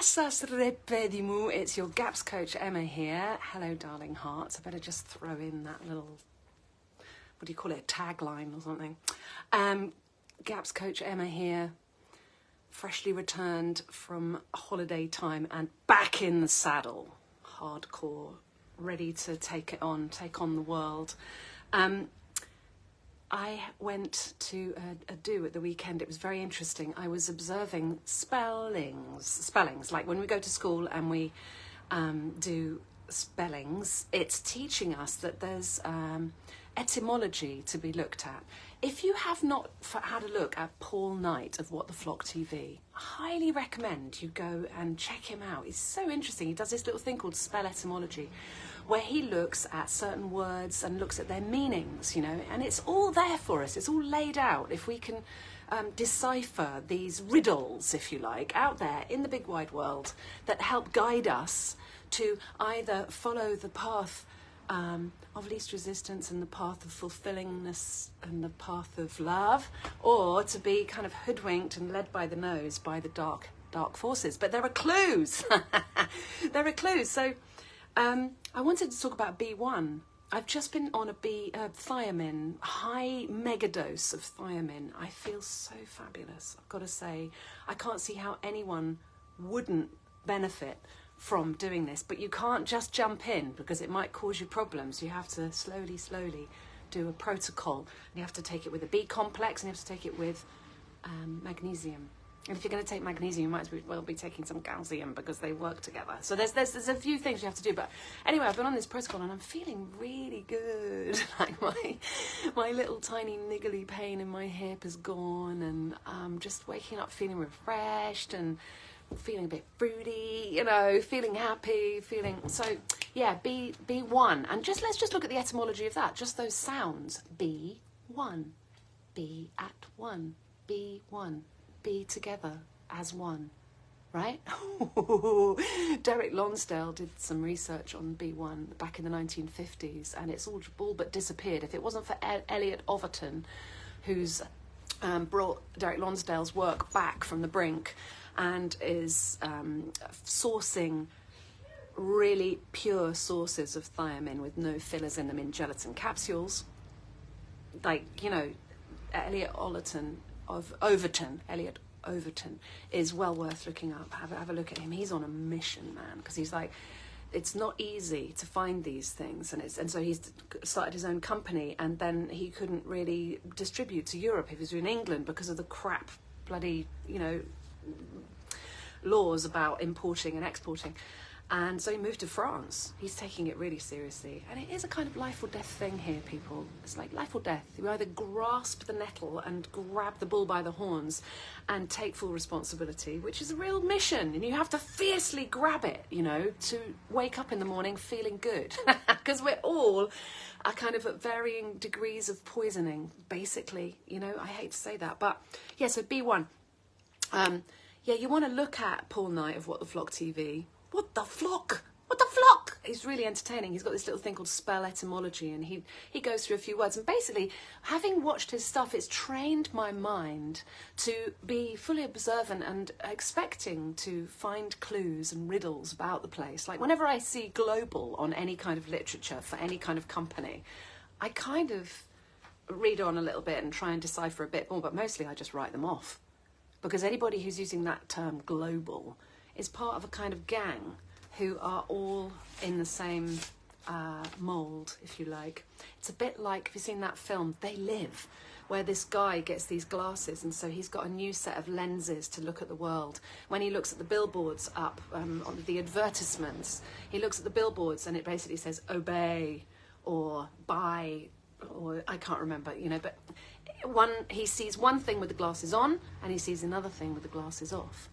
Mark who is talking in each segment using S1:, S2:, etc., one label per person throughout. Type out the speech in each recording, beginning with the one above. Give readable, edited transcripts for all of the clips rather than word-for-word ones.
S1: Asas repedimu. It's your GAPS coach Emma here. Hello, darling hearts. I better just throw in that little, what do you call it, a tagline or something. GAPS coach Emma here, freshly returned from holiday time and back in the saddle, hardcore, ready to take on the world. I went to a do at the weekend. It was very interesting. I was observing spellings. Like when we go to school and we do spellings, it's teaching us that there's etymology to be looked at. If you have not had a look at Paul Knight of What the Flock TV, I highly recommend you go and check him out. He's so interesting. He does this little thing called spell etymology, where he looks at certain words and looks at their meanings, you know, and it's all there for us. It's all laid out. If we can decipher these riddles, if you like, out there in the big wide world that help guide us to either follow the path of least resistance and the path of fulfillingness and the path of love, or to be kind of hoodwinked and led by the nose by the dark forces. But there are clues. There are clues. So I wanted to talk about B1. I've just been on a thiamine, high megadose of thiamine. I feel so fabulous, I've got to say. I can't see how anyone wouldn't benefit from doing this, but you can't just jump in because it might cause you problems. You have to slowly do a protocol. You have to take it with a B complex and you have to take it with magnesium. And if you're going to take magnesium, you might as well be taking some calcium because they work together. So there's a few things you have to do. But anyway, I've been on this protocol and I'm feeling really good. Like my little tiny niggly pain in my hip is gone, and I'm just waking up feeling refreshed and feeling a bit fruity, you know, feeling happy, so yeah, B1. And let's just look at the etymology of that, just those sounds. B1, be at one, B1, be together as one, right? Derek Lonsdale did some research on B1 back in the 1950s, and it's all but disappeared. If it wasn't for Elliot Overton, who's brought Derek Lonsdale's work back from the brink and is sourcing really pure sources of thiamine with no fillers in them in gelatin capsules. Like, you know, Elliot Overton is well worth looking up. Have a look at him. He's on a mission, man, because he's like, it's not easy to find these things, and so he's started his own company, and then he couldn't really distribute to Europe if he was in England because of the crap bloody, you know, laws about importing and exporting. And so he moved to France. He's taking it really seriously. And it is a kind of life or death thing here, people. It's like life or death. You either grasp the nettle and grab the bull by the horns and take full responsibility, which is a real mission. And you have to fiercely grab it, you know, to wake up in the morning feeling good. Because we're all are kind of at varying degrees of poisoning, basically. You know, I hate to say that. But, yeah, so B1. Yeah, you want to look at Paul Knight of What the Flock TV. What the flock? What the flock? He's really entertaining. He's got this little thing called spell etymology, and he goes through a few words. And basically, having watched his stuff, it's trained my mind to be fully observant and expecting to find clues and riddles about the place. Like whenever I see global on any kind of literature for any kind of company, I kind of read on a little bit and try and decipher a bit more, but mostly I just write them off. Because anybody who's using that term global is part of a kind of gang who are all in the same mould, if you like. It's a bit like, have you seen that film, They Live, where this guy gets these glasses, and so he's got a new set of lenses to look at the world. When he looks at the billboards up on the advertisements, he looks at the billboards and it basically says obey or buy, or I can't remember, you know, but he sees one thing with the glasses on and he sees another thing with the glasses off.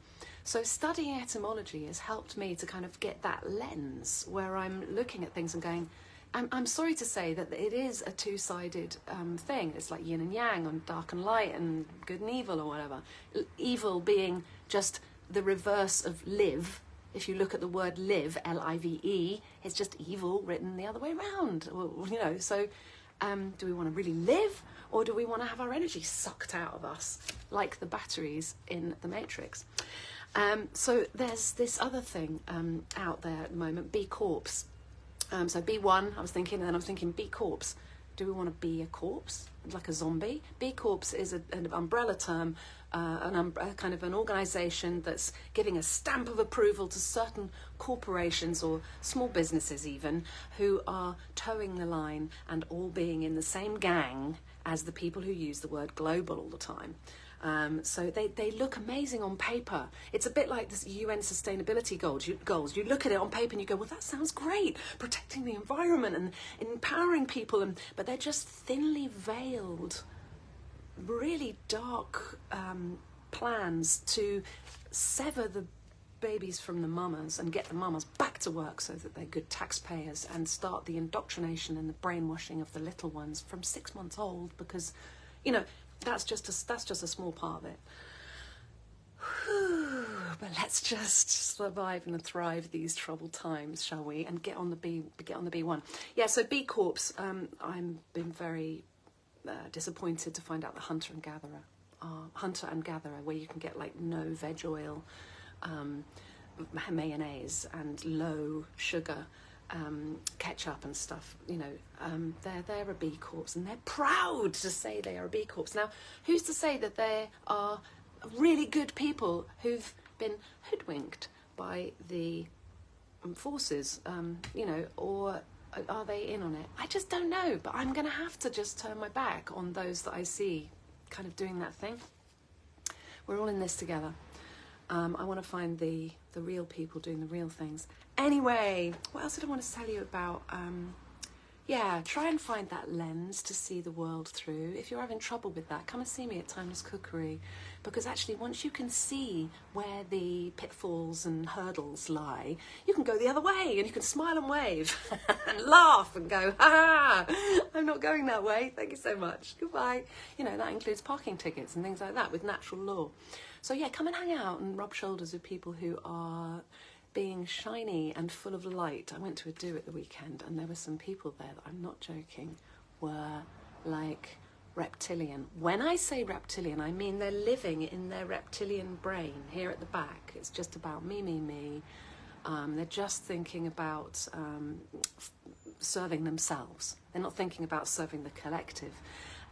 S1: So studying etymology has helped me to kind of get that lens where I'm looking at things and going, I'm sorry to say that it is a two-sided thing. It's like yin and yang, and dark and light, and good and evil, or whatever. Evil being just the reverse of live. If you look at the word live, L-I-V-E, it's just evil written the other way around. You know, so Do we want to really live, or do we want to have our energy sucked out of us, like the batteries in the Matrix? So there's this other thing out there at the moment, B Corps. So B1, I was thinking, and then I was thinking B Corps. Do we want to be a corpse, like a zombie? B Corps is an umbrella term, kind of an organisation that's giving a stamp of approval to certain corporations or small businesses even, who are towing the line and all being in the same gang as the people who use the word global all the time. So they look amazing on paper. It's a bit like the UN sustainability goals. You look at it on paper and you go, well, that sounds great, protecting the environment and empowering people, but they're just thinly veiled, really dark plans to sever the babies from the mamas and get the mamas back to work so that they're good taxpayers, and start the indoctrination and the brainwashing of the little ones from 6 months old, because, you know, that's just a small part of it. But let's just survive and thrive these troubled times, shall we? And get on the B1. Yeah. So B Corps. I'm been very disappointed to find out the Hunter and Gatherer, where you can get like no veg oil, mayonnaise, and low sugar. Ketchup and stuff, you know, they're a B Corps, and they're proud to say they are a B Corps. Now, who's to say that they are really good people who've been hoodwinked by the forces, you know, or are they in on it? I just don't know, but I'm going to have to just turn my back on those that I see kind of doing that thing. We're all in this together. I want to find the real people doing the real things. Anyway, what else did I want to tell you about? Yeah, try and find that lens to see the world through. If you're having trouble with that, come and see me at Timeless Cookery, because actually once you can see where the pitfalls and hurdles lie, you can go the other way, and you can smile and wave and laugh and go, ha ha, I'm not going that way, thank you so much, goodbye. You know, that includes parking tickets and things like that with natural law. So yeah, come and hang out and rub shoulders with people who are being shiny and full of light. I went to a do at the weekend, and there were some people there that, I'm not joking, were like reptilian. When I say reptilian, I mean they're living in their reptilian brain here at the back. It's just about me. They're just thinking about serving themselves. They're not thinking about serving the collective.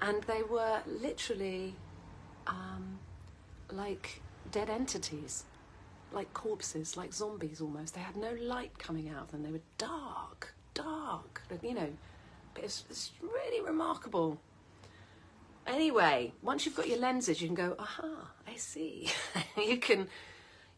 S1: And they were literally like dead entities, like corpses, like zombies almost. They had no light coming out of them. They were dark, you know. But it's really remarkable. Anyway, once you've got your lenses, you can go, aha, I see. You can,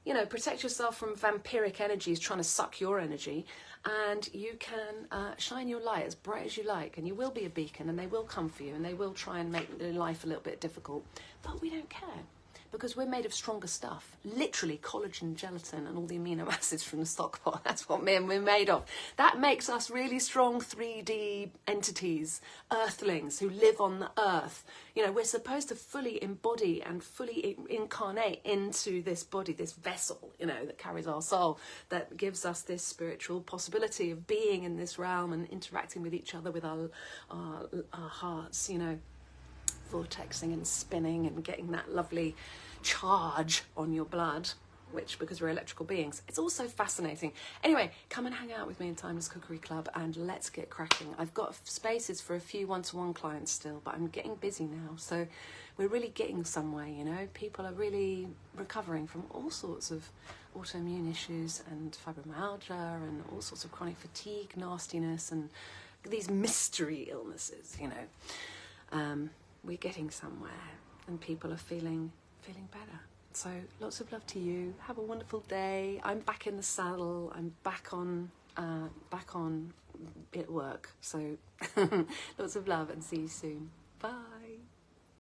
S1: you know, protect yourself from vampiric energies trying to suck your energy, and you can shine your light as bright as you like, and you will be a beacon, and they will come for you, and they will try and make your life a little bit difficult. But we don't care, because we're made of stronger stuff. Literally, collagen, gelatin, and all the amino acids from the stock pot. That's what we're made of. That makes us really strong 3D entities, earthlings who live on the earth. You know, we're supposed to fully embody and fully incarnate into this body, this vessel, you know, that carries our soul, that gives us this spiritual possibility of being in this realm and interacting with each other with our hearts, you know, vortexing and spinning and getting that lovely charge on your blood, which, because we're electrical beings, it's also fascinating. Anyway, come and hang out with me in Timeless Cookery Club, and let's get cracking. I've got spaces for a few one-to-one clients still, but I'm getting busy now, so we're really getting somewhere, you know. People are really recovering from all sorts of autoimmune issues and fibromyalgia and all sorts of chronic fatigue, nastiness, and these mystery illnesses, you know. We're getting somewhere, and people are feeling better. So lots of love to you. Have a wonderful day. I'm back in the saddle. I'm back on at work. So lots of love, and see you soon. Bye.